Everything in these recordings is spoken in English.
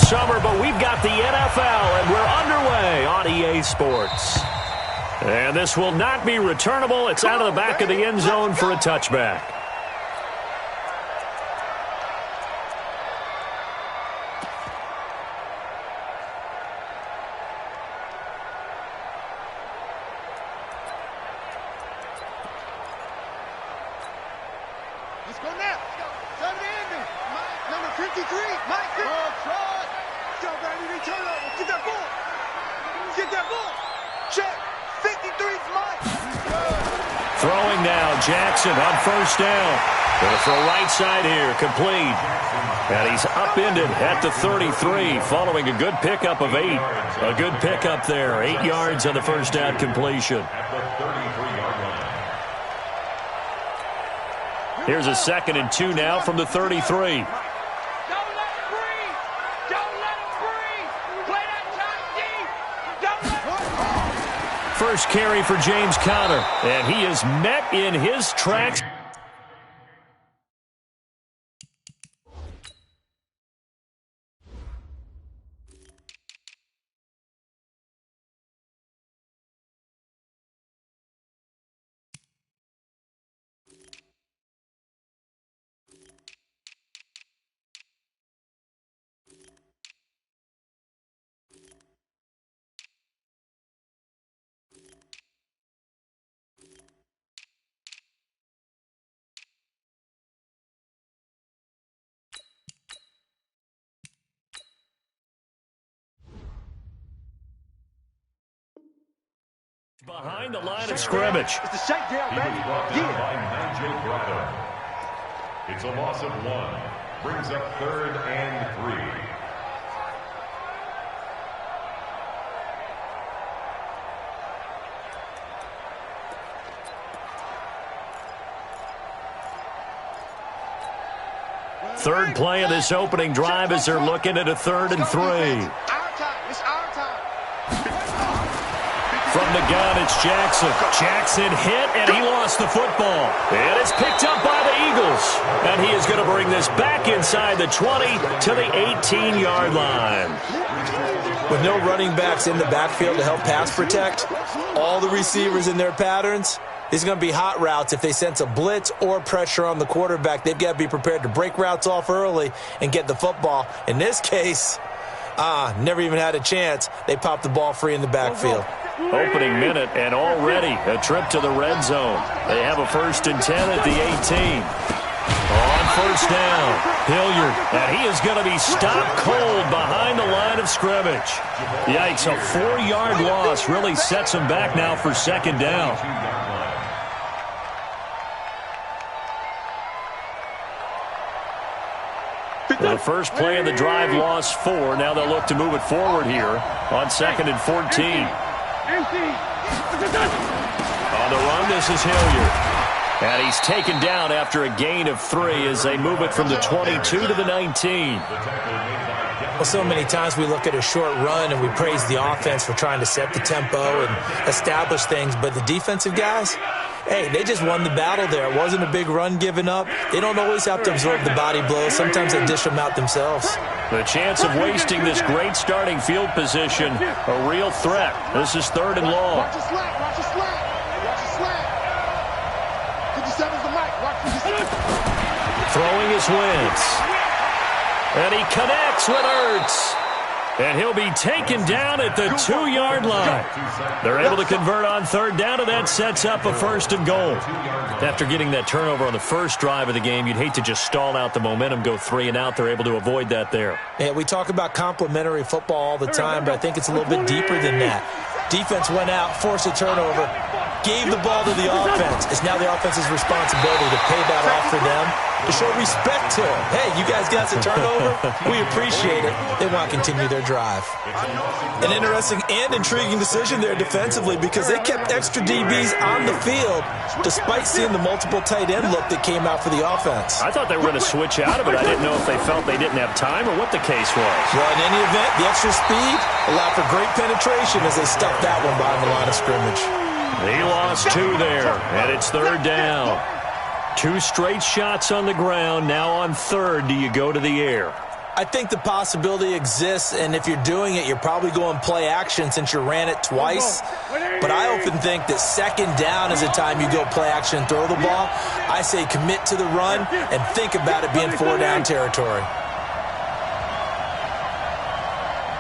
summer, but we've got the NFL, and we're underway on EA Sports. And this will not be returnable. It's out of the back of the end zone for a touchback. Let's go now. Turn it in. Number 53. Mike. Let's go, baby. Return over. Get that ball. Get that ball. Check. 53's Mike. Throwing now. Jackson on first down. Going for a right side here. Complete. And he's upended at the 33 following a good pickup of 8. A good pickup there. 8 yards on the first down completion. Here's a 2nd and 2 now from the 33. First carry for James Conner, and he is met in his tracks. Behind the line of scrimmage. It's the shakedown, baby. It's a loss of 1. Brings up 3rd and 3. Third play of this opening drive as they're looking at a 3rd and 3. It's our time. From the gun, it's Jackson. Jackson hit, and he lost the football. And it's picked up by the Eagles. And he is going to bring this back inside the 20 to the 18-yard line. With no running backs in the backfield to help pass protect, all the receivers in their patterns, these are going to be hot routes. If they sense a blitz or pressure on the quarterback, they've got to be prepared to break routes off early and get the football. In this case, never even had a chance. They popped the ball free in the backfield. Opening minute, and already a trip to the red zone. They have a 1st and 10 at the 18. On first down, Hilliard, and he is going to be stopped cold behind the line of scrimmage. Yikes, a 4-yard loss really sets him back now for 2nd down. The first play of the drive lost 4. Now they'll look to move it forward here on 2nd and 14. On the run, this is Hilliard. And he's taken down after a gain of 3 as they move it from the 22 to the 19. Well, so many times we look at a short run and we praise the offense for trying to set the tempo and establish things. But the defensive guys, hey, they just won the battle there. It wasn't a big run given up. They don't always have to absorb the body blows. Sometimes they dish them out themselves. The chance of wasting this great starting field position, a real threat. This is 3rd and long. Watch your slack. Watch your slack. Watch your slack. 57's the mic. Watch your slack. Throwing his Wentz. And he connects with Ertz. And he'll be taken down at the 2-yard line. They're able to convert on 3rd down, and that sets up a 1st and goal. After getting that turnover on the first drive of the game, you'd hate to just stall out the momentum, go 3 and out. They're able to avoid that there. Yeah, we talk about complementary football all the time, but I think it's a little bit deeper than that. Defense went out, forced a turnover, gave the ball to the offense. It's now the offense's responsibility to pay that off for them, to show respect to them. Hey, you guys got the turnover? We appreciate it. They want to continue their drive. An interesting and intriguing decision there defensively because they kept extra DBs on the field despite seeing the multiple tight end look that came out for the offense. I thought they were going to switch out of it. I didn't know if they felt they didn't have time or what the case was. Well, in any event, the extra speed allowed for great penetration as they stuffed that one behind the line of scrimmage. He lost 2 there, and it's 3rd down. 2 straight shots on the ground. Now on 3rd, do you go to the air? I think the possibility exists, and if you're doing it, you're probably going play action since you ran it twice. But I often think that second down is a time you go play action and throw the ball. I say commit to the run and think about it being 4-down territory.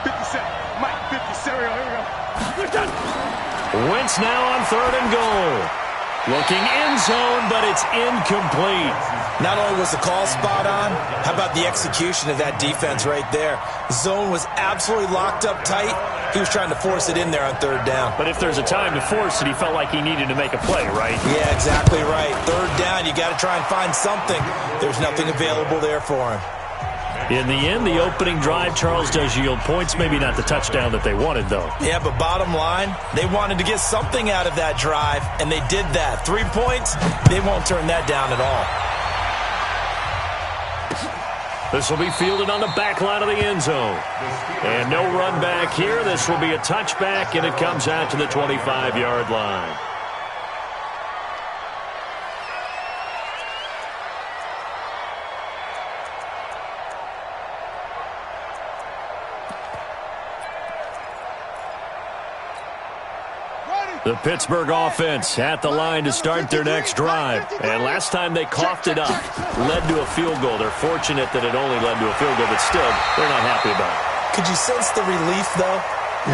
50 Mike, 50 Here we go. Wentz now on 3rd and goal. Looking end zone, but it's incomplete. Not only was the call spot on, how about the execution of that defense right there? The zone was absolutely locked up tight. He was trying to force it in there on 3rd down. But if there's a time to force it, he felt like he needed to make a play, right? Yeah, exactly right. 3rd down, you got to try and find something. There's nothing available there for him. In the end, the opening drive, Charles, does yield points. Maybe not the touchdown that they wanted, though. Yeah, but bottom line, they wanted to get something out of that drive, and they did that. 3 points, they won't turn that down at all. This will be fielded on the back line of the end zone. And no run back here. This will be a touchback, and it comes out to the 25-yard line. The Pittsburgh offense at the line to start their next drive. And last time they coughed it up, led to a field goal. They're fortunate that it only led to a field goal, but still, they're not happy about it. Could you sense the relief, though,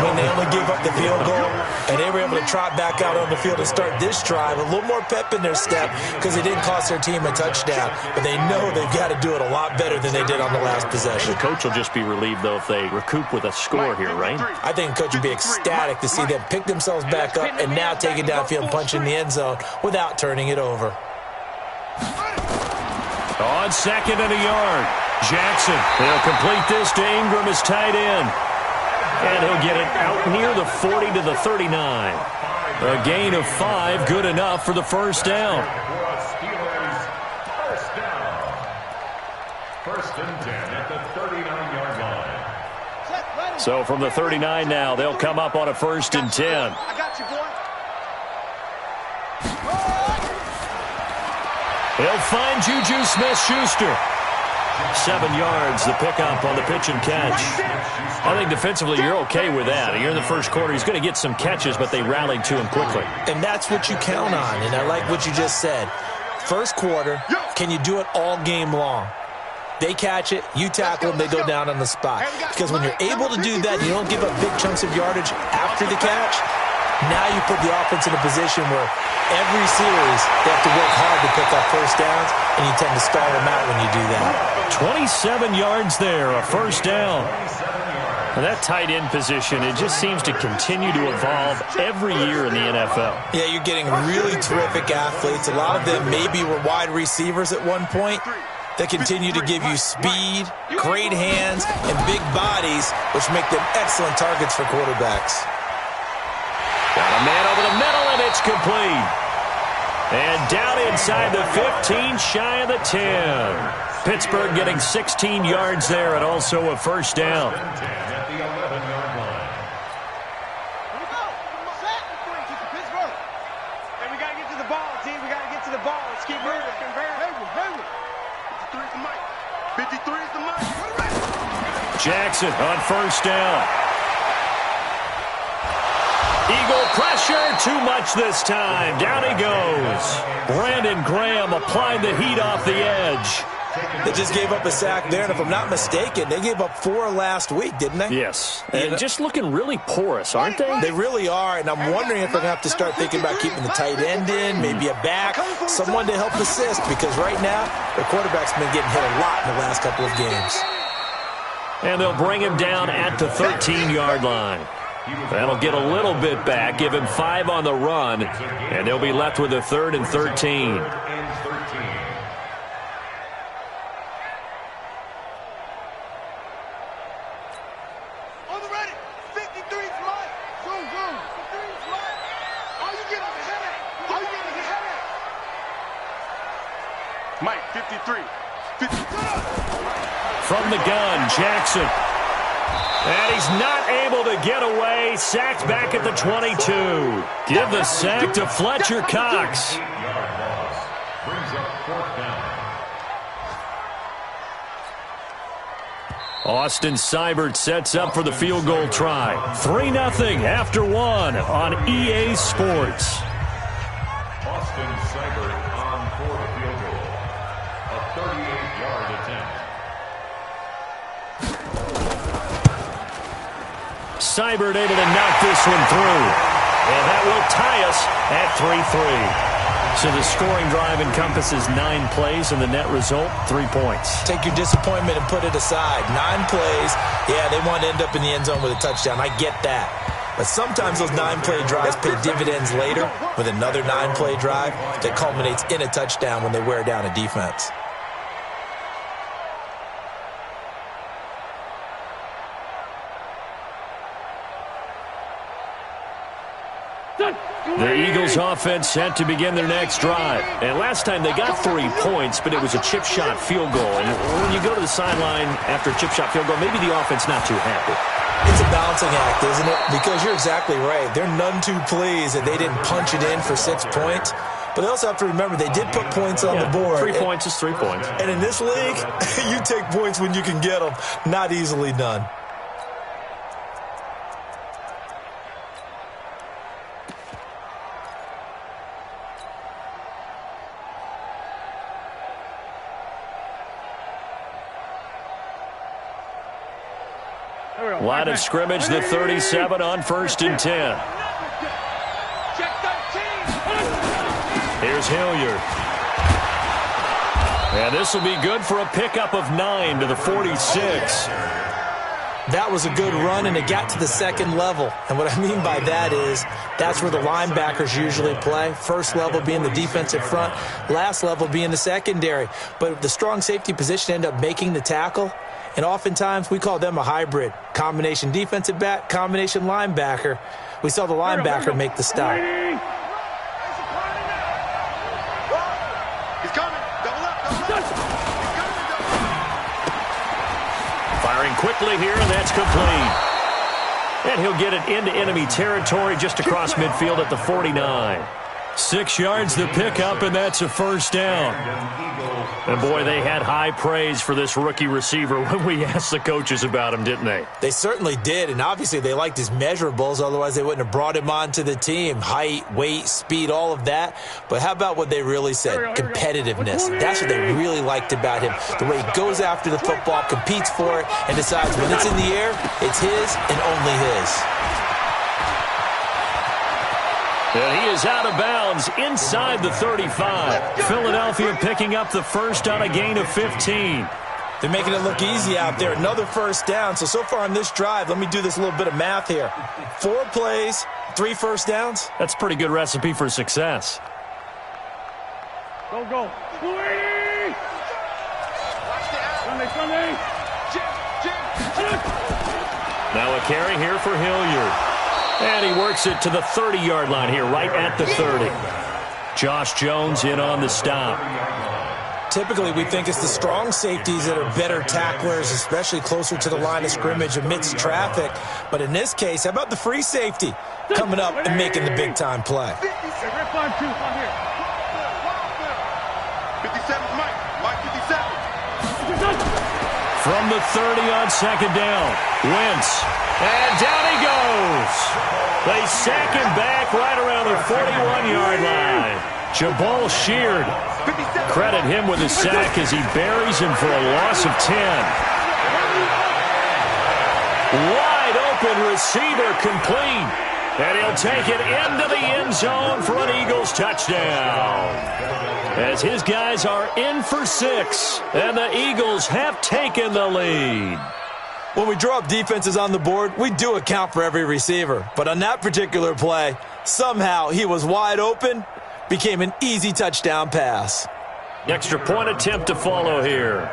when they only gave up the field goal and they were able to trot back out on the field and start this drive? A little more pep in their step because it didn't cost their team a touchdown, but they know they've got to do it a lot better than they did on the last possession. The coach will just be relieved, though, if they recoup with a score here, right? I think the coach would be ecstatic to see them pick themselves back up and now take it downfield and punch in the end zone without turning it over. On 2nd and a yard, Jackson. They'll complete this to Ingram as tight end. And he'll get it out near the 40 to the 39. A gain of 5, good enough for the first down. First and 10 at the 39-yard line. So from the 39 now, they'll come up on a 1st and 10. I got you, boy. He'll find Juju Smith-Schuster. 7 yards, the pickup on the pitch and catch. I think defensively you're okay with that. Here in the first quarter, he's going to get some catches, but they rallied to him quickly. And that's what you count on, and I like what you just said. First quarter, can you do it all game long? They catch it, you tackle them, they go down on the spot. Because when you're able to do that, you don't give up big chunks of yardage after the catch. Now you put the offense in a position where every series they have to work hard to pick up first downs, and you tend to stall them out when you do that. 27 yards there, a first down. And that tight end position, it just seems to continue to evolve every year in the NFL. Yeah, you're getting really terrific athletes. A lot of them maybe were wide receivers at one point. They continue to give you speed, great hands, and big bodies, which make them excellent targets for quarterbacks. Got a man over the middle, and it's complete. And down inside the 15, shy of the 10. Pittsburgh getting 16 yards there and also a first down. At the 11-yard line. Here we go. Set. Pittsburgh. Hey, we got to get to the ball, team. We got to get to the ball. Let's keep moving. Hayward. 53's the mic. 53's the mic. Jackson on first down. Eagle pressure, too much this time. Down he goes. Brandon Graham applied the heat off the edge. They just gave up a sack there, and if I'm not mistaken, they gave up 4 last week, didn't they? Yes, and just looking really porous, aren't they? They really are, and I'm wondering if they're going to have to start thinking about keeping the tight end in, maybe a back, someone to help assist, because right now, their quarterback's been getting hit a lot in the last couple of games. And they'll bring him down at the 13-yard line. That'll get a little bit back, give him 5 on the run, and they'll be left with a 3rd and 13. On the ready. 53's mine. Zoom. 53's mine. All you get is a headache. Mike, 53. 53. From the gun, Jackson. And he's not able to get away. Sacked back at the 22. Give the sack to Fletcher Cox. Yard loss. Brings up 4th down. Austin Seibert sets up for the field goal try. 3-0 after one on EA Sports. Austin Seibert on for the field goal. A 38-yard attempt. Seibert able to knock this one through. And that will tie us at 3-3. So the scoring drive encompasses 9 plays, and the net result, 3 points. Take your disappointment and put it aside. 9 plays, yeah, they want to end up in the end zone with a touchdown. I get that. But sometimes those 9-play drives pay dividends later with another 9-play drive that culminates in a touchdown when they wear down a defense. The Eagles offense set to begin their next drive. And last time they got 3 points, but it was a chip shot field goal. And when you go to the sideline after a chip shot field goal, maybe the offense not too happy. It's a balancing act, isn't it? Because you're exactly right. They're none too pleased that they didn't punch it in for 6 points. But they also have to remember they did put points on the board. 3 points is 3 points. And in this league, you take points when you can get them. Not easily done. Line of scrimmage, the 37 on 1st and 10. Here's Hilliard. And this will be good for a pickup of 9 to the 46. That was a good run, and it got to the second level. And what I mean by that is that's where the linebackers usually play. First level being the defensive front, last level being the secondary. But the strong safety position ended up making the tackle. And oftentimes we call them a hybrid. Combination defensive back, combination linebacker. We saw the linebacker make the stop. He's coming. Double up. Firing quickly here, and that's complete. And he'll get it into enemy territory just across midfield at the 49. 6 yards the pickup, and that's a first down. And, boy, they had high praise for this rookie receiver when we asked the coaches about him, didn't they? They certainly did, and obviously they liked his measurables. Otherwise, they wouldn't have brought him onto the team. Height, weight, speed, all of that. But how about what they really said? Competitiveness. That's what they really liked about him. The way he goes after the football, competes for it, and decides when it's in the air, it's his and only his. And he is out of bounds inside the 35. Philadelphia picking up the first on a gain of 15. They're making it look easy out there. Another first down. So far on this drive, let me do this little bit of math here. 4 plays, 3 first downs. That's a pretty good recipe for success. Go. Now a carry here for Hilliard. And he works it to the 30-yard line here, right at the 30. Josh Jones in on the stop. Typically, we think it's the strong safeties that are better tacklers, especially closer to the line of scrimmage amidst traffic. But in this case, how about the free safety coming up and making the big-time play? 57, Mike 57. From the 30 on second down, Wentz. And down he goes. They sack him back right around the 41-yard line. Jabal Sheard. Credit him with his sack as he buries him for a loss of 10. Wide open receiver complete. And he'll take it into the end zone for an Eagles touchdown. As his guys are in for 6, and the Eagles have taken the lead. When we draw up defenses on the board, we do account for every receiver. But on that particular play, somehow he was wide open, became an easy touchdown pass. Extra point attempt to follow here.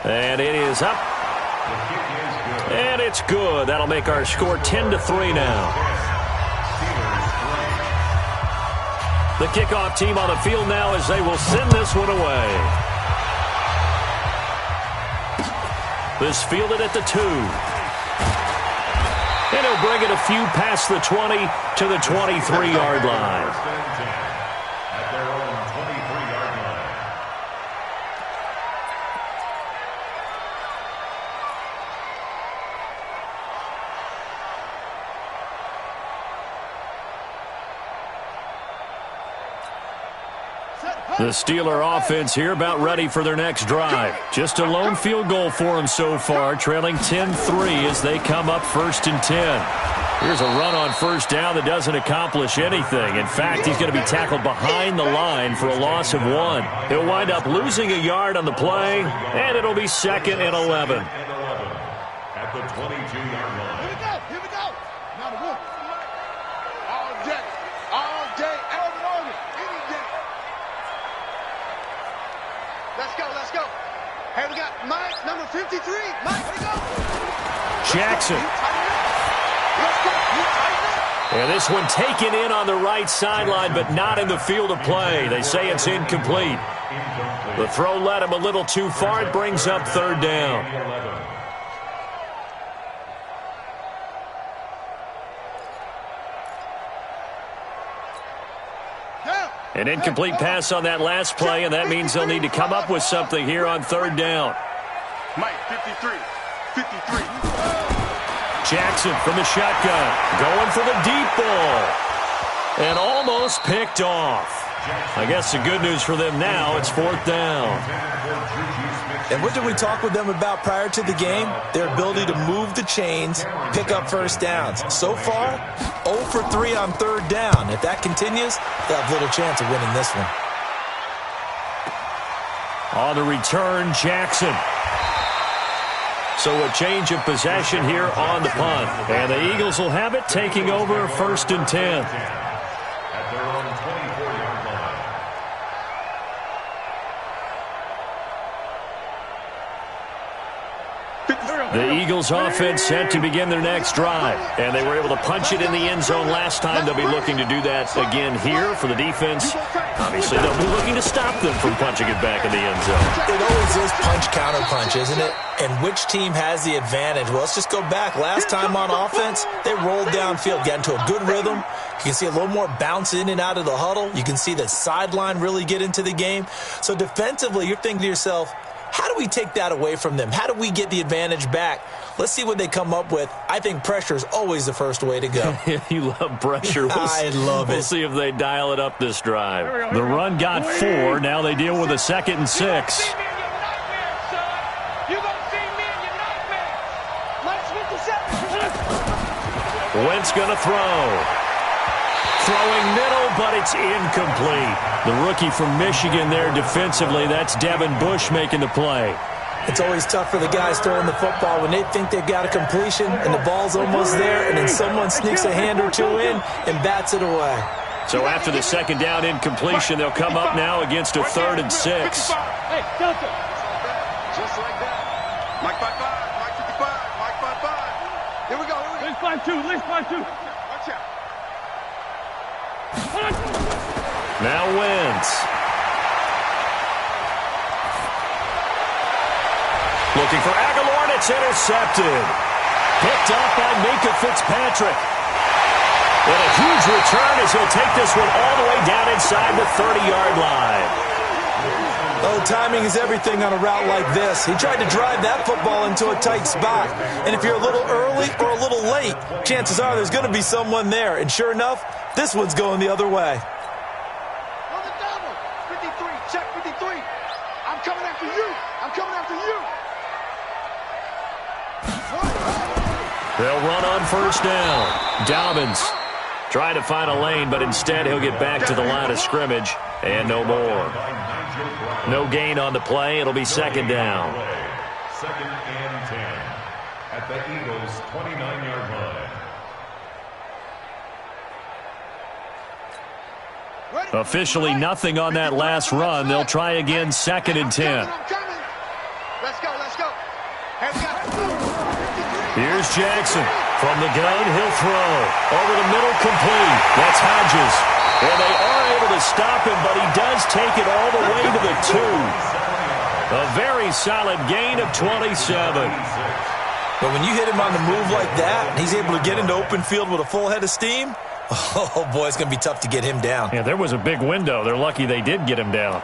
And it is up. And it's good. That'll make our score 10-3 now. The kickoff team on the field now as they will send this one away. This fielded at the 2. And he'll bring it a few past the 20 to the 23-yard line. At their own 23-yard line. The Steeler offense here about ready for their next drive. Just a lone field goal for them so far, trailing 10-3 as they come up 1st and 10. Here's a run on first down that doesn't accomplish anything. In fact, he's going to be tackled behind the line for a loss of 1. He'll wind up losing a yard on the play, and it'll be 2nd and 11. At the 22-yard line. Here we go. Not a whoop. All day, every morning, any day. Let's go. Hey, we got Mike, number 53. Mike, here we go. Jackson. Let's go. You tighten up. And this one taken in on the right sideline, but not in the field of play. They say it's incomplete. The throw led him a little too far. It brings up 3rd down. An incomplete pass on that last play, and that means they'll need to come up with something here on 3rd down. Mike, 53. Jackson from the shotgun, going for the deep ball. And almost picked off. I guess the good news for them now, it's 4th down. And what did we talk with them about prior to the game? Their ability to move the chains, pick up first downs. So far, 0 for 3 on 3rd down. If that continues, they'll have little chance of winning this one. On the return, Jackson. So a change of possession here on the punt. And the Eagles will have it, taking over 1st and 10. At their own 24-yard line. The Eagles offense set to begin their next drive. And they were able to punch it in the end zone last time. They'll be looking to do that again here for the defense. Obviously, they'll be looking to stop them from punching it back in the end zone. It always is punch-counter-punch, isn't it? And which team has the advantage? Well, let's just go back. Last time on offense, they rolled downfield, got into a good rhythm. You can see a little more bounce in and out of the huddle. You can see the sideline really get into the game. So defensively, you're thinking to yourself, how do we take that away from them? How do we get the advantage back? Let's see what they come up with. I think pressure is always the first way to go. You love pressure. I love it. We'll see if they dial it up this drive. The run got 4. Now they deal with a 2nd and 6. Wentz going to throw. Throwing middle, but it's incomplete. The rookie from Michigan there defensively. That's Devin Bush making the play. It's always tough for the guys throwing the football when they think they've got a completion and the ball's almost there, and then someone sneaks a hand or two in and bats it away. So after the 2nd down incompletion, they'll come up now against a 3rd and 6. Hey, Delta. Just like that. Mike 55, Mike 55, Mike 55. Here we go. Let's 5-2, let's 5-2. Watch out. Now Wentz. Looking for Aguilar, and it's intercepted. Picked up by Minkah Fitzpatrick. And a huge return as he'll take this one all the way down inside the 30-yard line. Oh, timing is everything on a route like this. He tried to drive that football into a tight spot. And if you're a little early or a little late, chances are there's going to be someone there. And sure enough, this one's going the other way. On the double. 53. Check 53. I'm coming after you. I'm coming after you. They'll run on first down. Dobbins trying to find a lane, but instead he'll get back to the line of scrimmage. And no more. No gain on the play. It'll be 2nd down. 2nd and 10 at the Eagles' 29-yard line. Officially nothing on that last run. They'll try again 2nd and 10. Let's go, let's go. Hey, we got it. Here's Jackson. From the gun, he'll throw. Over the middle, complete. That's Hodges. And they are able to stop him, but he does take it all the way to the 2. A very solid gain of 27. But when you hit him on the move like that, and he's able to get into open field with a full head of steam, oh, boy, it's going to be tough to get him down. Yeah, there was a big window. They're lucky they did get him down.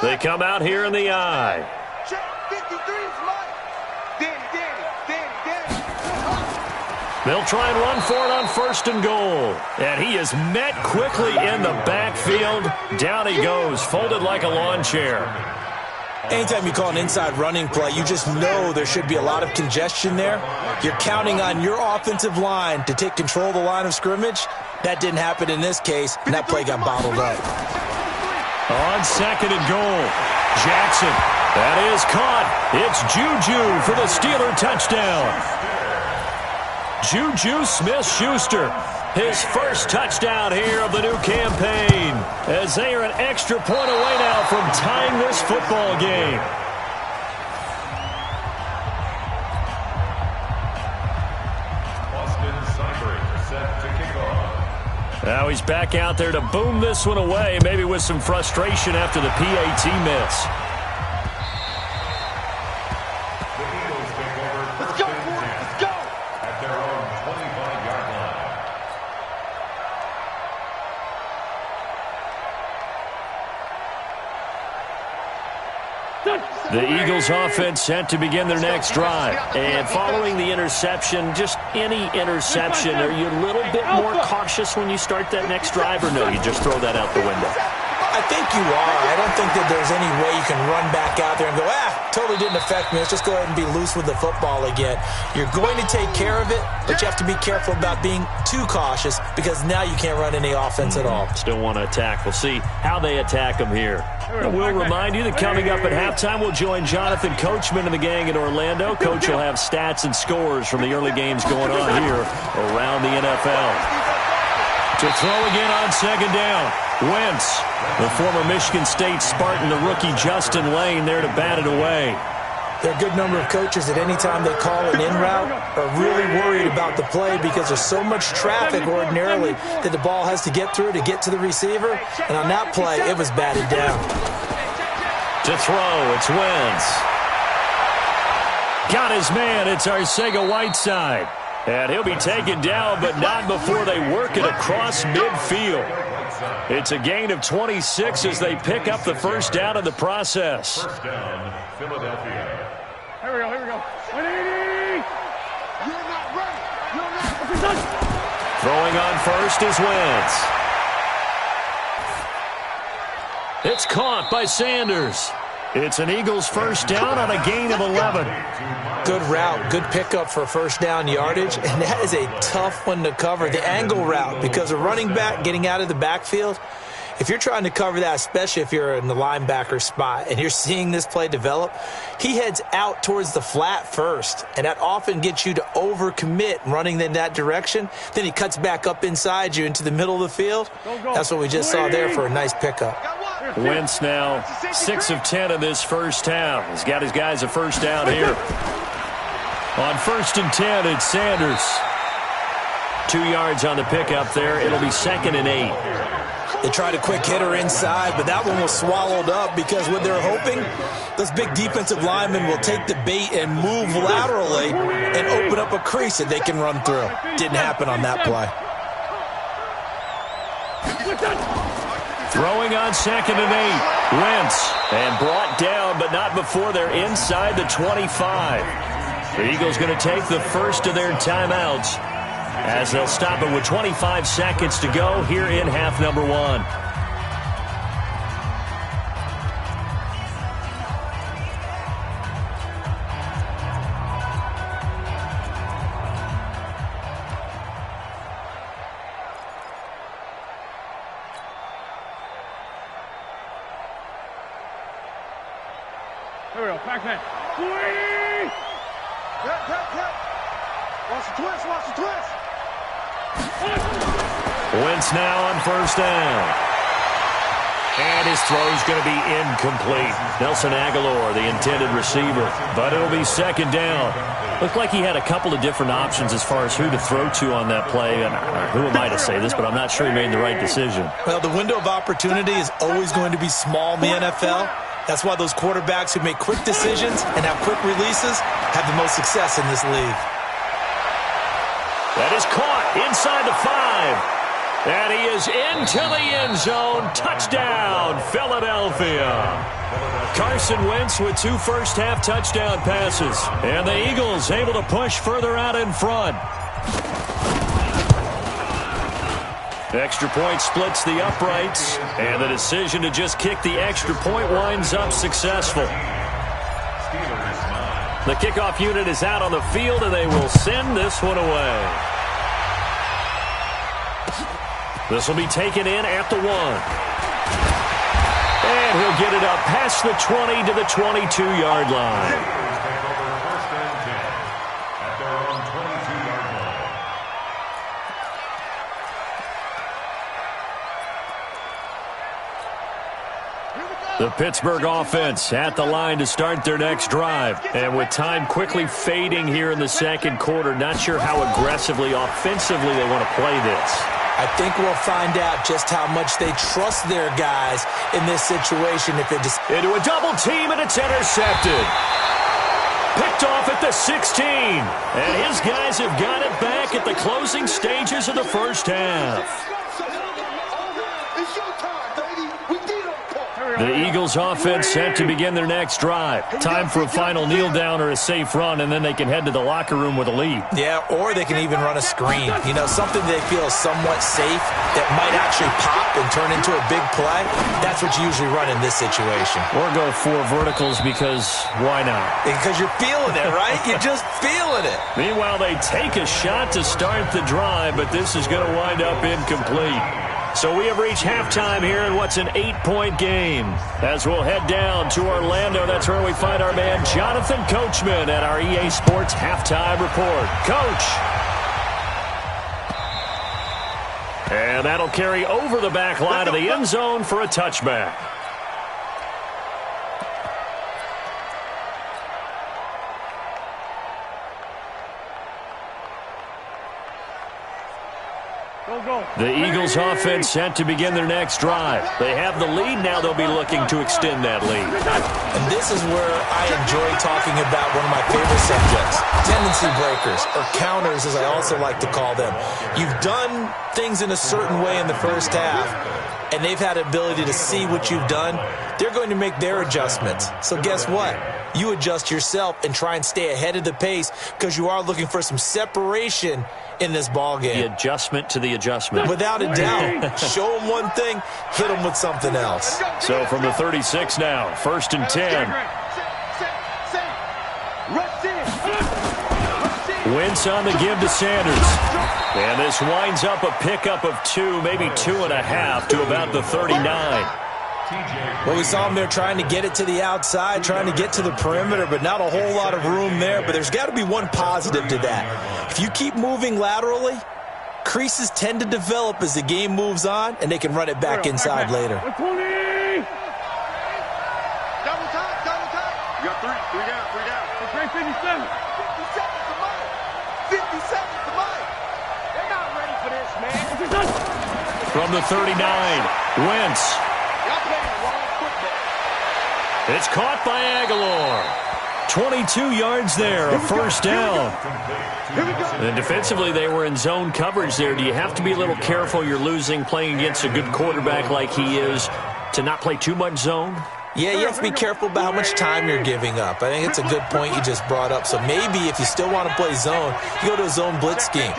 They come out here in the I. Check 53's Mike. Danny. They'll try and run for it on 1st and goal. And he is met quickly in the backfield. Down he goes, folded like a lawn chair. Anytime you call an inside running play, you just know there should be a lot of congestion there. You're counting on your offensive line to take control of the line of scrimmage. That didn't happen in this case, and that play got bottled up. On 2nd and goal, Jackson. That is caught. It's Juju for the Steeler touchdown. Juju Smith-Schuster, his first touchdown here of the new campaign, as they are an extra point away now from tying this football game. Austin Seibert set to kick off. Now he's back out there to boom this one away, maybe with some frustration after the PAT miss. The Eagles take over Let's go, first and boys. 10 Let's go. at their own 25-yard line. The Eagles offense set to begin their next drive. And following the interception, just any interception, are you a little bit more cautious when you start that next drive, or no, you just throw that out the window? I think you are. I don't think that there's any way you can run back out there and go, totally didn't affect me. Let's just go ahead and be loose with the football again. You're going to take care of it, but you have to be careful about being too cautious because now you can't run any offense at all. Still want to attack. We'll see how they attack them here. And we'll remind you that coming up at halftime, we'll join Jonathan Coachman and the gang in Orlando. Coach will have stats and scores from the early games going on here around the NFL. To throw again on 2nd down, Wentz, the former Michigan State Spartan, the rookie Justin Lane there to bat it away. There are a good number of coaches that any time they call an in route are really worried about the play because there's so much traffic ordinarily that the ball has to get through to get to the receiver. And on that play, it was batted down. To throw, it's Wentz. Got his man, it's Arcega-Whiteside. And he'll be taken down, but not before they work it across midfield. It's a gain of 26 as they pick up the first down in the process. First down, Philadelphia. Here we go. 180. You're not ready. Throwing on first is Wentz. It's caught by Sanders. It's an Eagles first down on a gain of 11. Good route, good pickup for first down yardage, and that is a tough one to cover. The angle route, because a running back getting out of the backfield, if you're trying to cover that, especially if you're in the linebacker spot and you're seeing this play develop, he heads out towards the flat first, and that often gets you to overcommit running in that direction. Then he cuts back up inside you into the middle of the field. That's what we just saw there for a nice pickup. Wentz now 6 of 10 in this first half. He's got his guys a first down here. On 1st and 10, it's Sanders. 2 yards on the pickup there. It'll be 2nd and 8. They tried a quick hitter inside, but that one was swallowed up because what they're hoping, those big defensive linemen will take the bait and move laterally and open up a crease that they can run through. Didn't happen on that play. Throwing on 2nd and 8. Wentz, and brought down, but not before they're inside the 25. The Eagles going to take the first of their timeouts as they'll stop it with 25 seconds to go here in half number 1. Here we go. Back man. Watch the twist. Wentz now on first down. And his throw's going to be incomplete. Nelson Aguilar, the intended receiver. But it'll be 2nd down. Looked like he had a couple of different options as far as who to throw to on that play. And who am I to say this, but I'm not sure he made the right decision. Well, the window of opportunity is always going to be small in the NFL. That's why those quarterbacks who make quick decisions and have quick releases have the most success in this league. That is caught inside the 5. And he is into the end zone. Touchdown, Philadelphia. Carson Wentz with 2 first-half touchdown passes. And the Eagles able to push further out in front. Extra point splits the uprights. And the decision to just kick the extra point winds up successful. The kickoff unit is out on the field, and they will send this one away. This will be taken in at the 1. And he'll get it up past the 20 to the 22-yard line. The Pittsburgh offense at the line to start their next drive. And with time quickly fading here in the second quarter, not sure how aggressively, offensively they want to play this. I think we'll find out just how much they trust their guys in this situation. If it just into a double team, and it's intercepted. Picked off at the 16. And his guys have got it back at the closing stages of the first half. The Eagles offense set to begin their next drive. Time for a final kneel down or a safe run, and then they can head to the locker room with a lead. Yeah, or they can even run a screen. You know, something they feel is somewhat safe that might actually pop and turn into a big play. That's what you usually run in this situation. Or go 4 verticals because why not? Because you're feeling it, right? You're just feeling it. Meanwhile, they take a shot to start the drive, but this is going to wind up incomplete. So we have reached halftime here in what's an 8-point game. As we'll head down to Orlando, that's where we find our man Jonathan Coachman at our EA Sports Halftime Report. Coach. And that'll carry over the back line of the end zone for a touchback. The Eagles offense set to begin their next drive. They have the lead. Now they'll be looking to extend that lead. And this is where I enjoy talking about one of my favorite subjects, tendency breakers, or counters as I also like to call them. You've done things in a certain way in the first half, and they've had the ability to see what you've done. They're going to make their adjustments. So guess what? You adjust yourself and try and stay ahead of the pace because you are looking for some separation in this ball game. The adjustment to the adjustment. Without a doubt. Show them one thing, hit them with something else. So from the 36 now, 1st and 10. Wentz on the give to Sanders. And this winds up a pickup of 2, maybe 2.5 to about the 39. Well, we saw him there trying to get it to the outside, trying to get to the perimeter, but not a whole lot of room there. But there's got to be one positive to that. If you keep moving laterally, creases tend to develop as the game moves on, and they can run it back inside later. Double time. You got 3 down. It's right 57. 50 seconds to Mike. 50 seconds to Mike. They're not ready for this, man. From the 39, Wentz. It's caught by Aguilar. 22 yards there, a first down. And defensively, they were in zone coverage there. Do you have to be a little careful? You're losing playing against a good quarterback like he is to not play too much zone? Yeah, you have to be careful about how much time you're giving up. I think it's a good point you just brought up. So maybe if you still want to play zone, you go to a zone blitz scheme,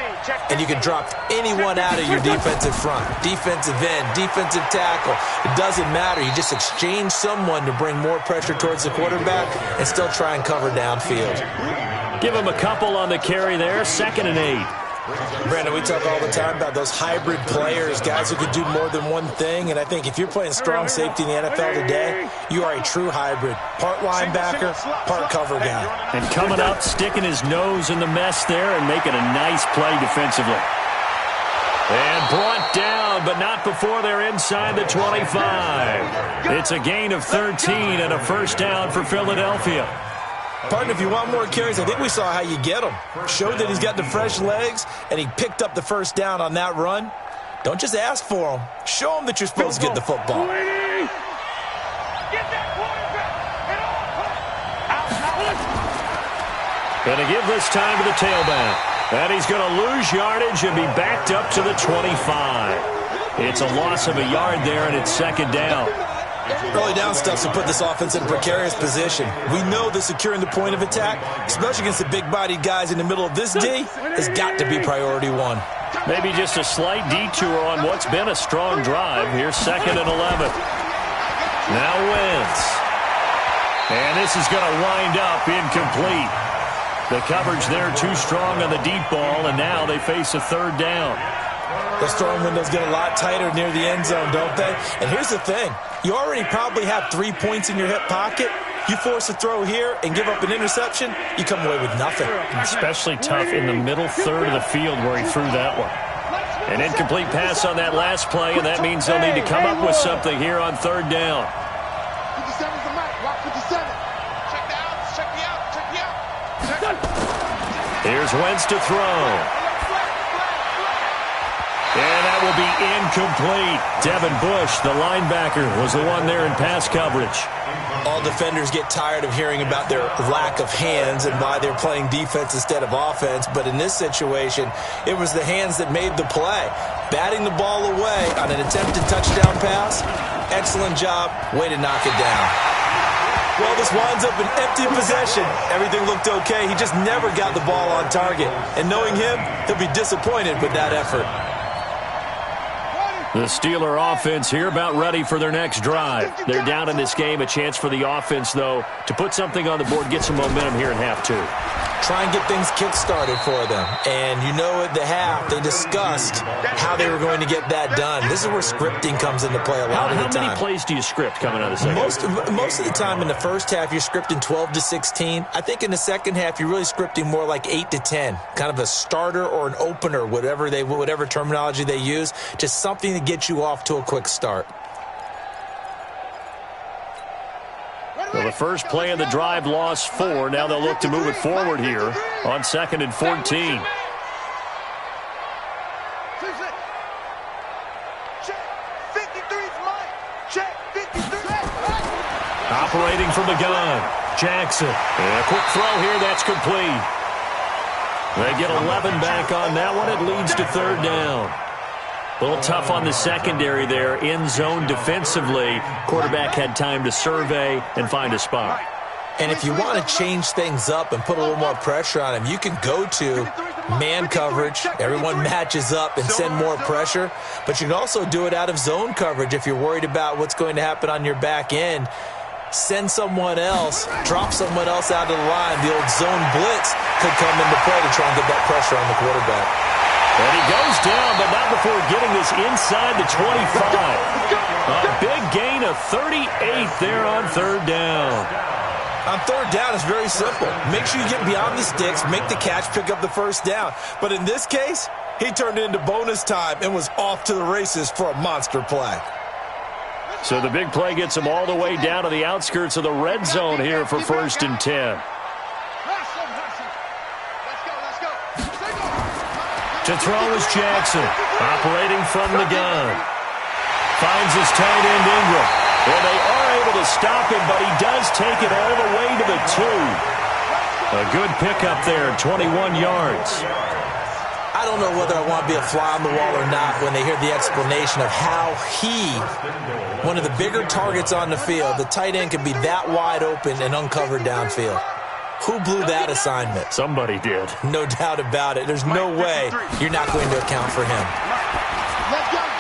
and you can drop anyone out of your defensive front, defensive end, defensive tackle. It doesn't matter. You just exchange someone to bring more pressure towards the quarterback and still try and cover downfield. Give him a couple on the carry there, 2nd and 8. Brandon, we talk all the time about those hybrid players, guys who can do more than one thing, and I think if you're playing strong safety in the NFL today, you are a true hybrid. Part linebacker, part cover guy. And coming up, sticking his nose in the mess there and making a nice play defensively. And brought down, but not before they're inside the 25. It's a gain of 13 and a first down for Philadelphia. Partner, if you want more carries, I think we saw how you get him. Showed that he's got the fresh legs, and he picked up the first down on that run. Don't just ask for him. Show him that you're supposed to get the football. Gonna give this time to the tailback. And he's going to lose yardage and be backed up to the 25. It's a loss of a yard there, and it's second down. Early down stuff to put this offense in a precarious position. We know that securing the point of attack, especially against the big-bodied guys in the middle of this D, has got to be priority one. Maybe just a slight detour on what's been a strong drive. Here's 2nd and 11. Now Wentz. And this is going to wind up incomplete. The coverage there too strong on the deep ball, and now they face a 3rd down. Those throwing windows get a lot tighter near the end zone, don't they? And here's the thing. You already probably have 3 points in your hip pocket. You force a throw here and give up an interception, you come away with nothing. Especially tough in the middle third of the field where he threw that one. An incomplete pass on that last play, and that means they'll need to come up with something here on 3rd down. 57's the mic. Rock 57. Check the outs. Check the out. Check the out. Here's Wentz to throw. And that will be incomplete. Devin Bush, the linebacker, was the one there in pass coverage. All defenders get tired of hearing about their lack of hands and why they're playing defense instead of offense. But in this situation, it was the hands that made the play. Batting the ball away on an attempted touchdown pass, excellent job. Way to knock it down. Well, this winds up an empty possession. Everything looked okay. He just never got the ball on target. And knowing him, he'll be disappointed with that effort. The Steeler offense here about ready for their next drive. They're down in this game. A chance for the offense, though, to put something on the board, get some momentum here in half 2. Try and get things kick-started for them. And you know at the half, they discussed how they were going to get that done. This is where scripting comes into play a lot of the time. How many plays do you script coming out of the second? Most of the time in the first half, you're scripting 12 to 16. I think in the second half, you're really scripting more like 8 to 10. Kind of a starter or an opener, whatever terminology they use. Just something to get you off to a quick start. Well, the first play of the drive lost 4. Now they'll look to move it forward here on 2nd and 14. Operating from the gun, Jackson. And a quick throw here, that's complete. They get 11 back on that one. It leads to 3rd down. A little tough on the secondary there. In zone defensively. Quarterback had time to survey and find a spot. And if you want to change things up and put a little more pressure on him, you can go to man coverage. Everyone matches up and send more pressure. But you can also do it out of zone coverage if you're worried about what's going to happen on your back end. Send someone else, drop someone else out of the line. The old zone blitz could come into play to try and get that pressure on the quarterback. And he goes down, but not before getting this inside the 25. A big gain of 38 there on 3rd down. On 3rd down, it's very simple. Make sure you get beyond the sticks, make the catch, pick up the 1st down. But in this case, he turned it into bonus time and was off to the races for a monster play. So the big play gets him all the way down to the outskirts of the red zone here for 1st and 10. To throw is Jackson, operating from the gun. Finds his tight end Ingram. Well, they are able to stop him, but he does take it all the way to the 2. A good pickup there, 21 yards. I don't know whether I want to be a fly on the wall or not when they hear the explanation of how one of the bigger targets on the field, the tight end can be that wide open and uncovered downfield. Who blew that assignment? Somebody did. No doubt about it. There's no way you're not going to account for him.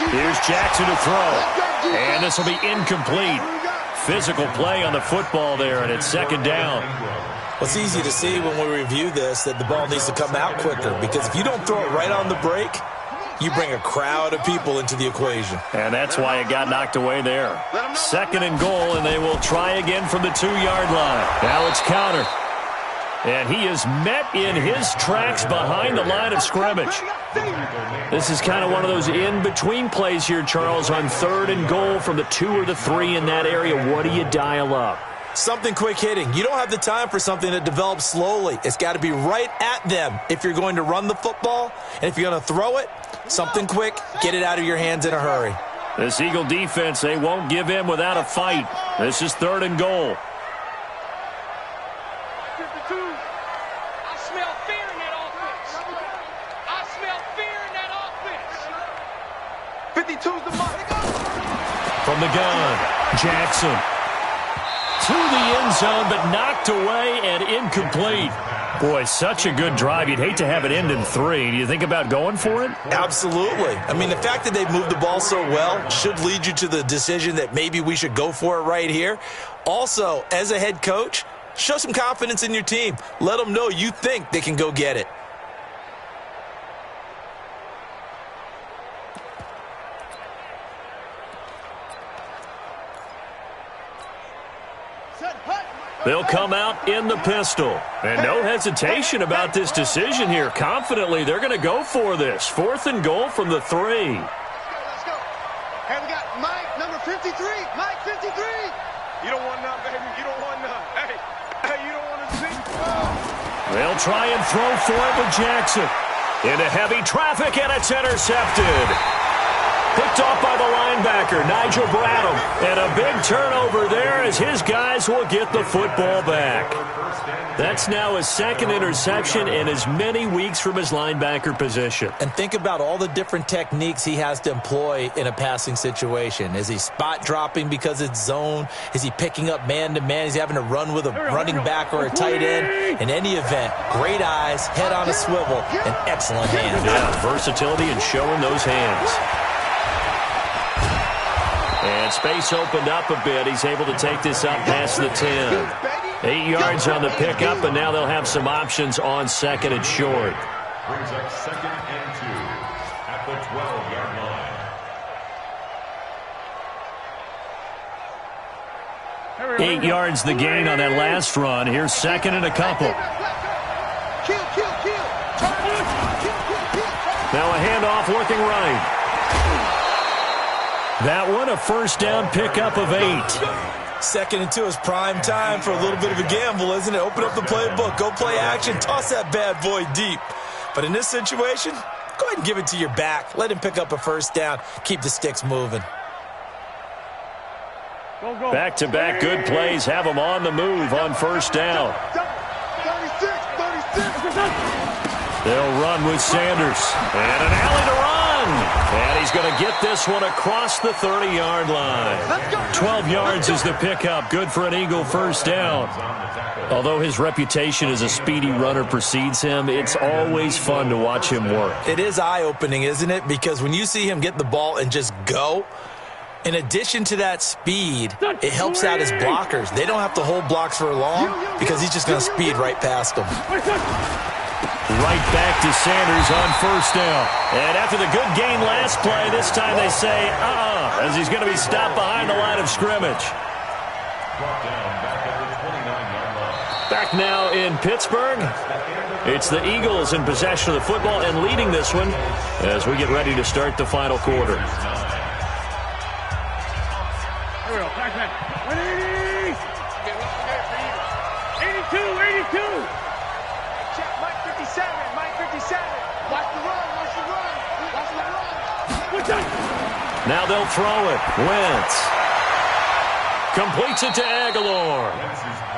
Here's Jackson to throw. And this will be incomplete. Physical play on the football there, and it's 2nd down. Well, it's easy to see when we review this that the ball needs to come out quicker, because if you don't throw it right on the break, you bring a crowd of people into the equation. And that's why it got knocked away there. 2nd and goal, and they will try again from the 2-yard line. Now it's counter. And he is met in his tracks behind the line of scrimmage. This is kind of one of those in-between plays here, Charles, on 3rd and goal from the 2 or the 3 in that area. What do you dial up? Something quick hitting. You don't have the time for something that develops slowly. It's got to be right at them if you're going to run the football. And if you're going to throw it, something quick, get it out of your hands in a hurry. This Eagle defense, they won't give in without a fight. This is 3rd and goal. 52's the mark. From the gun, Jackson. To the end zone, but knocked away and incomplete. Boy, such a good drive. You'd hate to have it end in 3. Do you think about going for it? Absolutely. I mean, the fact that they've moved the ball so well should lead you to the decision that maybe we should go for it right here. Also, as a head coach, show some confidence in your team. Let them know you think they can go get it. They'll come out in the pistol. And no hesitation about this decision here. Confidently, they're going to go for this. 4th and goal from the 3. Let's go. Hey, we got Mike, number 53. Mike, 53. You don't want none, baby. You don't want none. Hey, you don't want to see. They'll try and throw for it with Jackson. Into heavy traffic, and it's intercepted. Picked off by the linebacker, Nigel Bradham. And a big turnover there as his guys will get the football back. That's now his 2nd interception in as many weeks from his linebacker position. And think about all the different techniques he has to employ in a passing situation. Is he spot dropping because it's zone? Is he picking up man-to-man? Is he having to run with a running back or a tight end? In any event, great eyes, head on a swivel, and excellent hands. Yeah, versatility and showing those hands. And space opened up a bit. He's able to take this up past the 10. 8 yards on the pickup, and now they'll have some options on 2nd and short. Brings up 2nd and 2 at the 12-yard line. 8 yards the gain on that last run. Here's 2nd and a couple. Now a handoff working right. That one, a 1st down pickup of 8. 2nd and 2 is prime time for a little bit of a gamble, isn't it? Open up the playbook, go play action, toss that bad boy deep. But in this situation, go ahead and give it to your back. Let him pick up a 1st down. Keep the sticks moving. Back-to-back good plays have them on the move on 1st down. 36. They'll run with Sanders. And an alley to run. And he's going to get this one across the 30-yard line. 12 yards is the pickup. Good for an Eagle 1st down. Although his reputation as a speedy runner precedes him, it's always fun to watch him work. It is eye-opening, isn't it? Because when you see him get the ball and just go, in addition to that speed, it helps out his blockers. They don't have to hold blocks for long because he's just going to speed right past them. Right back to Sanders on 1st down. And after the good gain last play, this time they say, as he's going to be stopped behind the line of scrimmage. Back now in Pittsburgh. It's the Eagles in possession of the football and leading this one as we get ready to start the final quarter. Here we go, back. 180! 82! Mike 57. Watch the run. Now they'll throw it. Wentz completes it to Aguilar.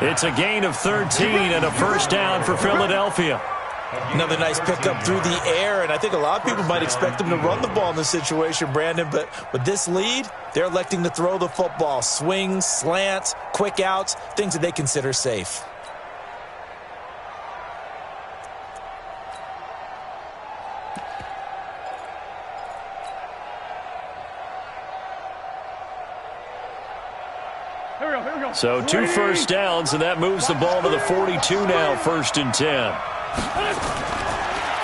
It's a gain of 13 and a 1st down for Philadelphia. Another nice pickup through the air, and I think a lot of people might expect him to run the ball in this situation, Brandon, but with this lead, they're electing to throw the football. Swings, slants, quick outs, things that they consider safe. So 2 1st downs, and that moves the ball to the 42 now, 1st and 10.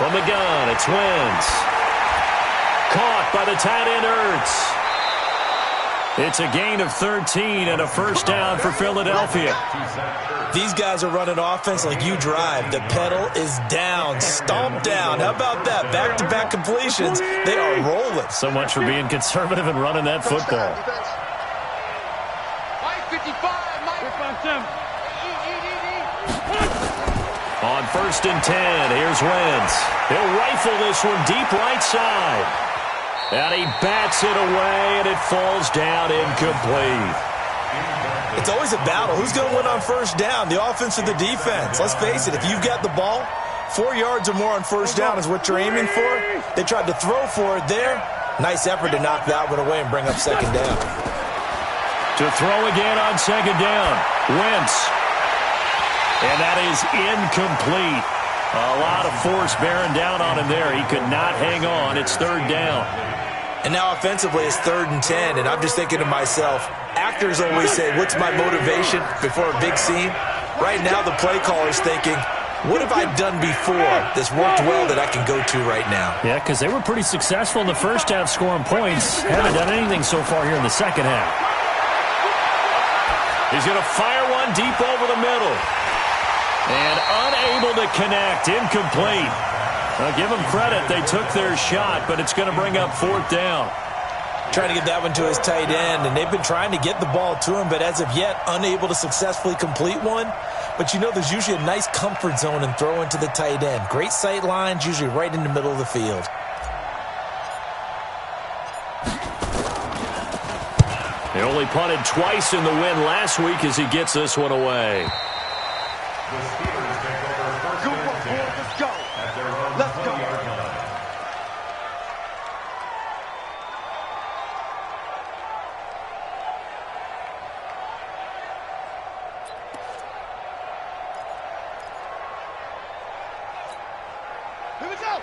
From the gun, it's Wentz. Caught by the tight end, Ertz. It's a gain of 13 and a 1st down for Philadelphia. These guys are running offense like you drive. The pedal is down, stomped down. How about that? Back-to-back completions. They are rolling. So much for being conservative and running that football. On 1st and 10, here's Wentz. He'll rifle this one deep right side. And he bats it away, and it falls down incomplete. It's always a battle. Who's going to win on 1st down, the offense or the defense? Let's face it, if you've got the ball, 4 yards or more on 1st down is what you're aiming for. They tried to throw for it there. Nice effort to knock that one away and bring up second down. To throw again on second down. Wentz. And that is incomplete. A lot of force bearing down on him there. He could not hang on. It's third down. And now offensively it's 3rd and 10, and I'm just thinking to myself, actors always say, what's my motivation before a big scene? Right now the play caller's thinking, what have I done before that's worked well that I can go to right now? Yeah, because they were pretty successful in the first half scoring points. Haven't done anything so far here in the second half. He's going to fire one deep over the middle. And unable to connect. Incomplete. I'll give them credit. They took their shot, but it's going to bring up 4th down. Trying to get that one to his tight end, and they've been trying to get the ball to him, but as of yet, unable to successfully complete one. But you know, there's usually a nice comfort zone in throwing to the tight end. Great sight lines, usually right in the middle of the field. They only punted twice in the win last week as he gets this one away. The Steelers take over first and 10 Let's go. at their own Let's go. 20-yard line.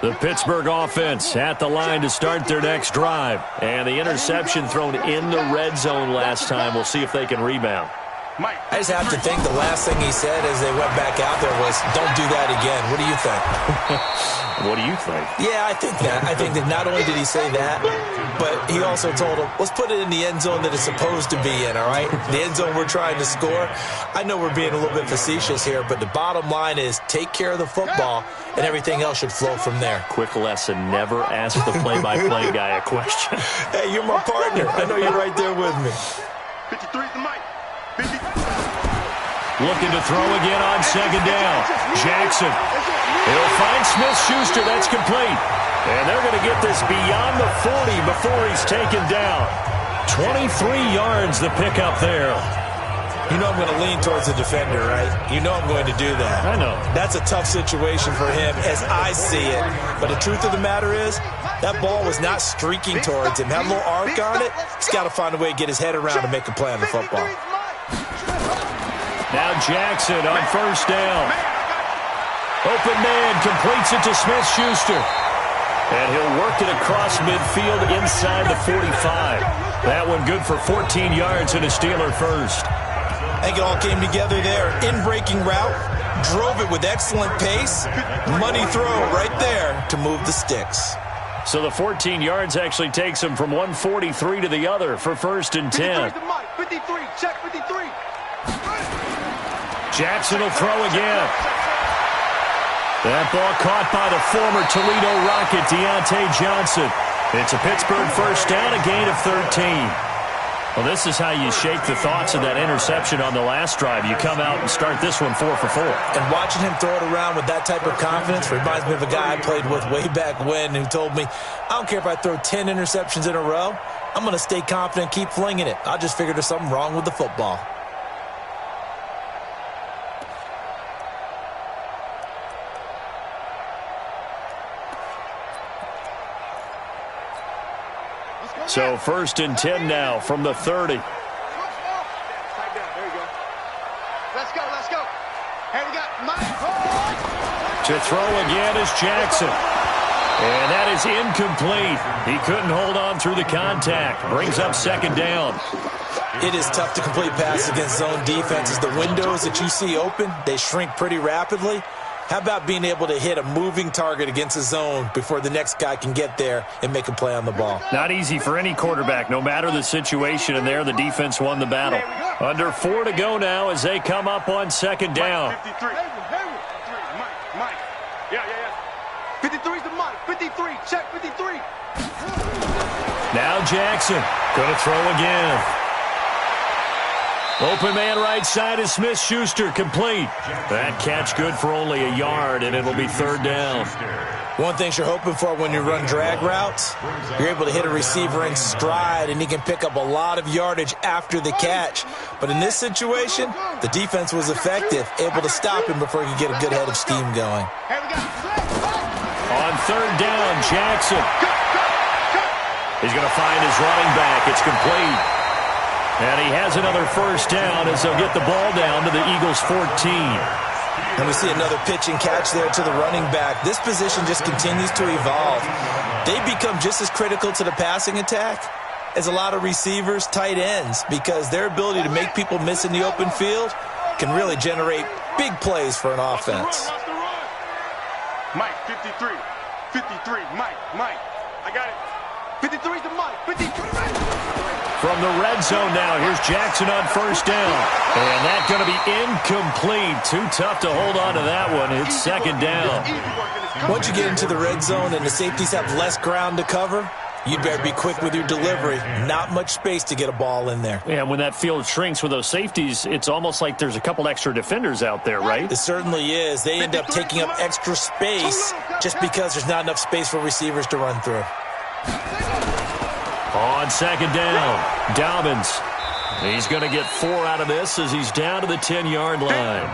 The Pittsburgh offense at the line to start their next drive. And the interception thrown in the red zone last time. We'll see if they can rebound. I just have to think the last thing he said as they went back out there was, don't do that again. What do you think? What do you think? Yeah, I think that. I think that not only did he say that, but he also told him, let's put it in the end zone that it's supposed to be in, all right? The end zone we're trying to score. I know we're being a little bit facetious here, but the bottom line is take care of the football, and everything else should flow from there. Quick lesson, never ask the play-by-play guy a question. Hey, you're my partner. I know you're right there with me. 53 the mic. 50. Looking to throw again on second down. Jackson. He'll find Smith-Schuster. That's complete. And they're going to get this beyond the 40 before he's taken down. 23 yards the pickup there. You know I'm going to lean towards the defender, right? You know I'm going to do that. I know. That's a tough situation for him as I see it. But the truth of the matter is, that ball was not streaking towards him. Had a little arc on it. He's got to find a way to get his head around to make a play on the football. Now Jackson on first down. Open man completes it to Smith-Schuster. And he'll work it across midfield inside the 45. That one good for 14 yards and a Steeler first. I think it all came together there. In-breaking route, drove it with excellent pace. Money throw right there to move the sticks. So the 14 yards actually takes him from 143 to the other for 1st and 10. 53, check 53. Jackson will throw again. That ball caught by the former Toledo Rocket, Deontay Johnson. It's a Pittsburgh first down, a gain of 13. Well, this is how you shake the thoughts of that interception on the last drive. You come out and start this one 4 for 4. And watching him throw it around with that type of confidence reminds me of a guy I played with way back when who told me, I don't care if I throw 10 interceptions in a row. I'm going to stay confident and keep flinging it. I just figured there's something wrong with the football. So 1st and 10 now from the 30. There you go. Let's go, let's go. Hey, we got Mike. To throw again is Jackson. And that is incomplete. He couldn't hold on through the contact. Brings up second down. It is tough to complete passes against zone defenses. The windows that you see open, they shrink pretty rapidly. How about being able to hit a moving target against a zone before the next guy can get there and make a play on the ball? Not easy for any quarterback, no matter the situation, and there the defense won the battle. Under 4 to go now as they come up on second down. 53. Mike. Yeah. 53's the Mike. 53, check 53. Now Jackson going to throw again. Open man right side is Smith-Schuster, complete. That catch good for only a yard, and it'll be third down. One thing you're hoping for when you run drag routes, you're able to hit a receiver in stride, and he can pick up a lot of yardage after the catch. But in this situation, the defense was effective, able to stop him before he could get a good head of steam going. On third down, Jackson. He's going to find his running back. It's complete. And he has another first down as they'll get the ball down to the Eagles' 14. And we see another pitch and catch there to the running back. This position just continues to evolve. They become just as critical to the passing attack as a lot of receivers, tight ends, because their ability to make people miss in the open field can really generate big plays for an offense. Mike, 53. 53. Mike. I got it. 53 to Mike. 53. From the red zone now, here's Jackson on first down. And that's going to be incomplete. Too tough to hold on to that one. It's second down. Once you get into the red zone and the safeties have less ground to cover, you'd better be quick with your delivery. Not much space to get a ball in there. Yeah, when that field shrinks with those safeties, it's almost like there's a couple extra defenders out there, right? It certainly is. They end up taking up extra space just because there's not enough space for receivers to run through. On second down, Dobbins. He's going to get 4 out of this as he's down to the 10-yard line.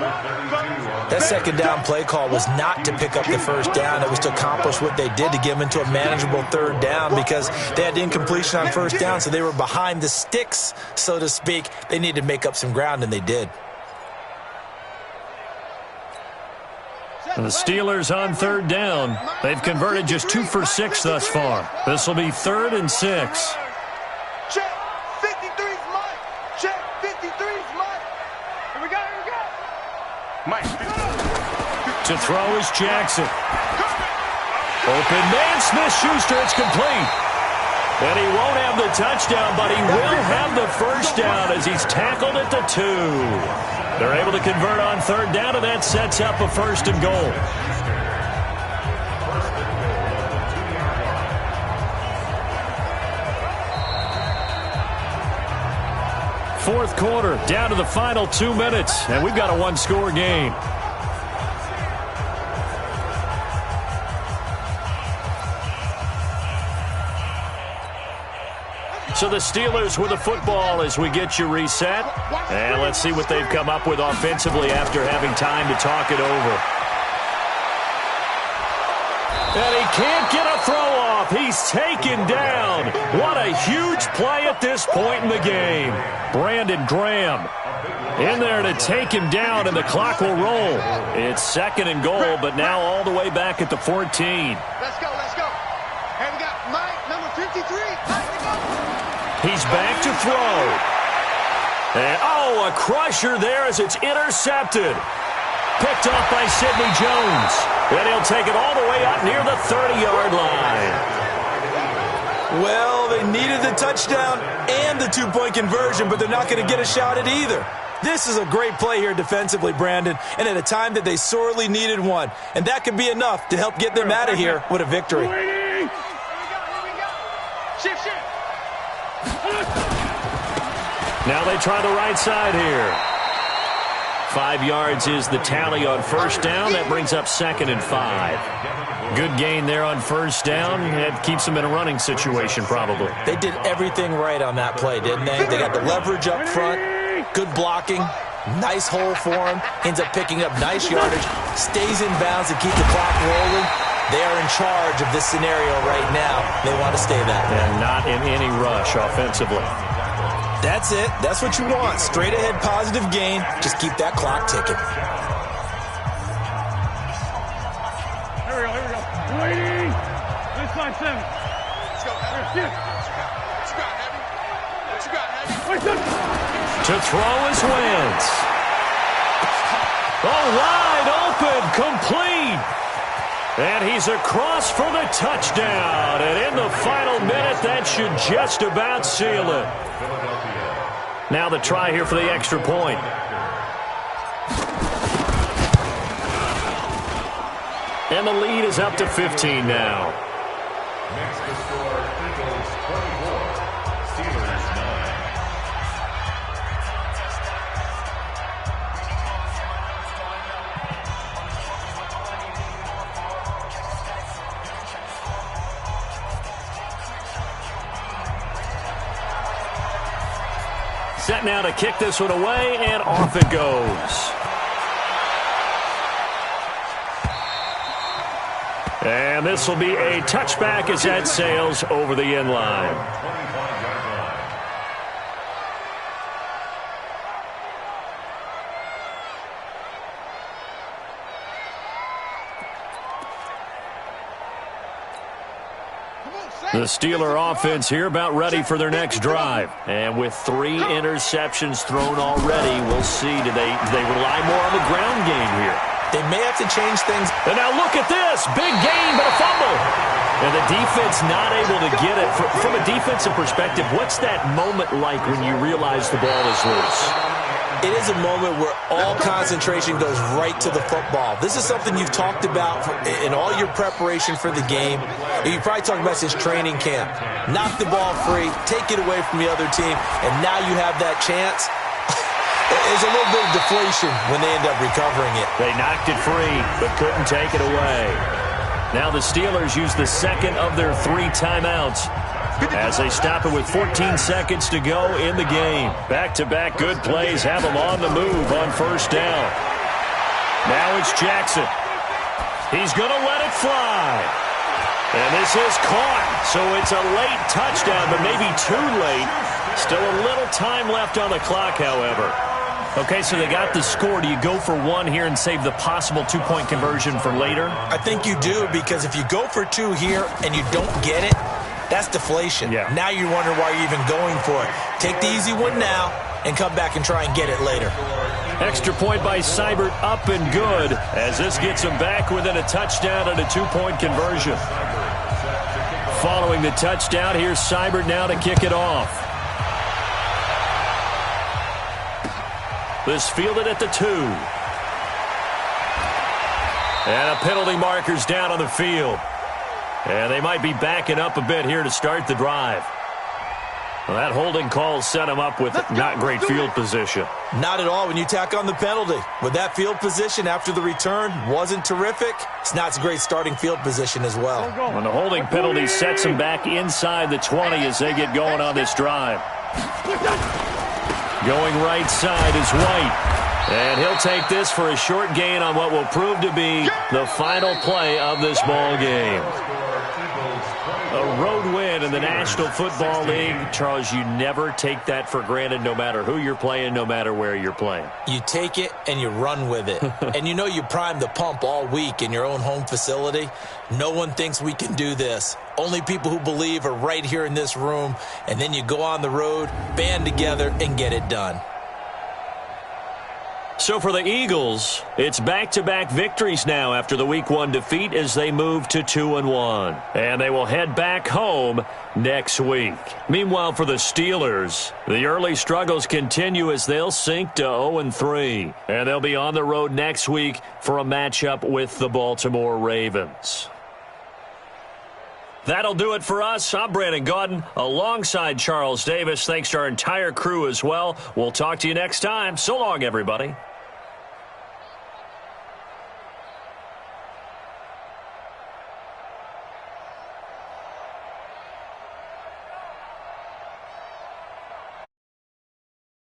That second down play call was not to pick up the first down. It was to accomplish what they did to get them into a manageable third down because they had incompletion on first down, so they were behind the sticks, so to speak. They needed to make up some ground, and they did. And the Steelers on third down. They've converted just 2 for 6 thus far. This will be 3rd and 6. Check. 53's Mike. Check. 53's Mike. Here we go. Mike. To throw is Jackson. Open man, Smith-Schuster. It's complete. And he won't have the touchdown, but he will have the first down as he's tackled at the 2. They're able to convert on third down, and that sets up a 1st and goal. Fourth quarter, down to the final 2 minutes, and we've got a 1-score game. So the Steelers with the football as we get you reset. And let's see what they've come up with offensively after having time to talk it over. And he can't get a throw off. He's taken down. What a huge play at this point in the game. Brandon Graham in there to take him down, and the clock will roll. It's 2nd and goal, but now all the way back at the 14. Let's go. And we got Mike, number 53. He's back to throw. And, a crusher there as it's intercepted. Picked off by Sidney Jones. And he'll take it all the way up near the 30-yard line. Well, they needed the touchdown and the 2-point conversion, but they're not going to get a shot at either. This is a great play here defensively, Brandon, and at a time that they sorely needed one. And that could be enough to help get them out of here with a victory. Here we go. Shift. Now they try the right side here. 5 yards is the tally on first down. That brings up 2nd and 5. Good gain there on first down. That keeps them in a running situation probably. They did everything right on that play, didn't they? They got the leverage up front, good blocking, nice hole for him, ends up picking up nice yardage, stays in bounds to keep the clock rolling. They are in charge of this scenario right now. They want to stay that way. And not in any rush offensively. That's it. That's what you want. Straight ahead positive gain. Just keep that clock ticking. Here we go. Waiting. Nice 5-7. Let's go, Heavy. What you got, Heavy? To throw is Wentz. Wide open, complete. And he's across for the touchdown. And in the final minute, that should just about seal it. Now the try here for the extra point. And the lead is up to 15 now. Next to score, Eagles 24, Steelers 9. Set now to kick this one away, and off it goes. And this will be a touchback as that sails over the end line. The Steeler offense here about ready for their next drive. And with 3 interceptions thrown already, we'll see. Do they rely more on the ground game here? They may have to change things. And now look at this. Big gain, but a fumble. And the defense not able to get it. From a defensive perspective, what's that moment like when you realize the ball is loose? It is a moment where all concentration goes right to the football. This is something you've talked about in all your preparation for the game. You probably talked about since training camp. Knock the ball free, take it away from the other team, and now you have that chance. There's a little bit of deflation when they end up recovering it. They knocked it free, but couldn't take it away. Now the Steelers use the second of their 3 timeouts as they stop it with 14 seconds to go in the game. Back-to-back good plays have them on the move on first down. Now it's Jackson. He's going to let it fly. And this is caught. So it's a late touchdown, but maybe too late. Still a little time left on the clock, however. Okay, so they got the score. Do you go for 1 here and save the possible 2-point conversion for later? I think you do, because if you go for 2 here and you don't get it, that's deflation. Yeah. Now you're wondering why you're even going for it. Take the easy one now and come back and try and get it later. Extra point by Seibert, up and good, as this gets him back within a touchdown and a 2-point conversion. Following the touchdown, here's Seibert now to kick it off. This fielded at the 2. And a penalty marker's down on the field. And they might be backing up a bit here to start the drive. Well, that holding call set him up with not great field position. Not at all when you tack on the penalty. With that field position after the return wasn't terrific, it's not a great starting field position as well. When the holding penalty sets him back inside the 20 as they get going on this drive. Going right side is White. And he'll take this for a short gain on what will prove to be the final play of this ball game. A road win in the National Football League. Charles, you never take that for granted, no matter who you're playing, no matter where you're playing. You take it and you run with it. And you know you primed the pump all week in your own home facility. No one thinks we can do this. Only people who believe are right here in this room. And then you go on the road, band together, and get it done. So for the Eagles, it's back-to-back victories now after the Week 1 defeat as they move to 2-1. And they will head back home next week. Meanwhile, for the Steelers, the early struggles continue as they'll sink to 0-3. And they'll be on the road next week for a matchup with the Baltimore Ravens. That'll do it for us. I'm Brandon Gaudin alongside Charles Davis. Thanks to our entire crew as well. We'll talk to you next time. So long, everybody.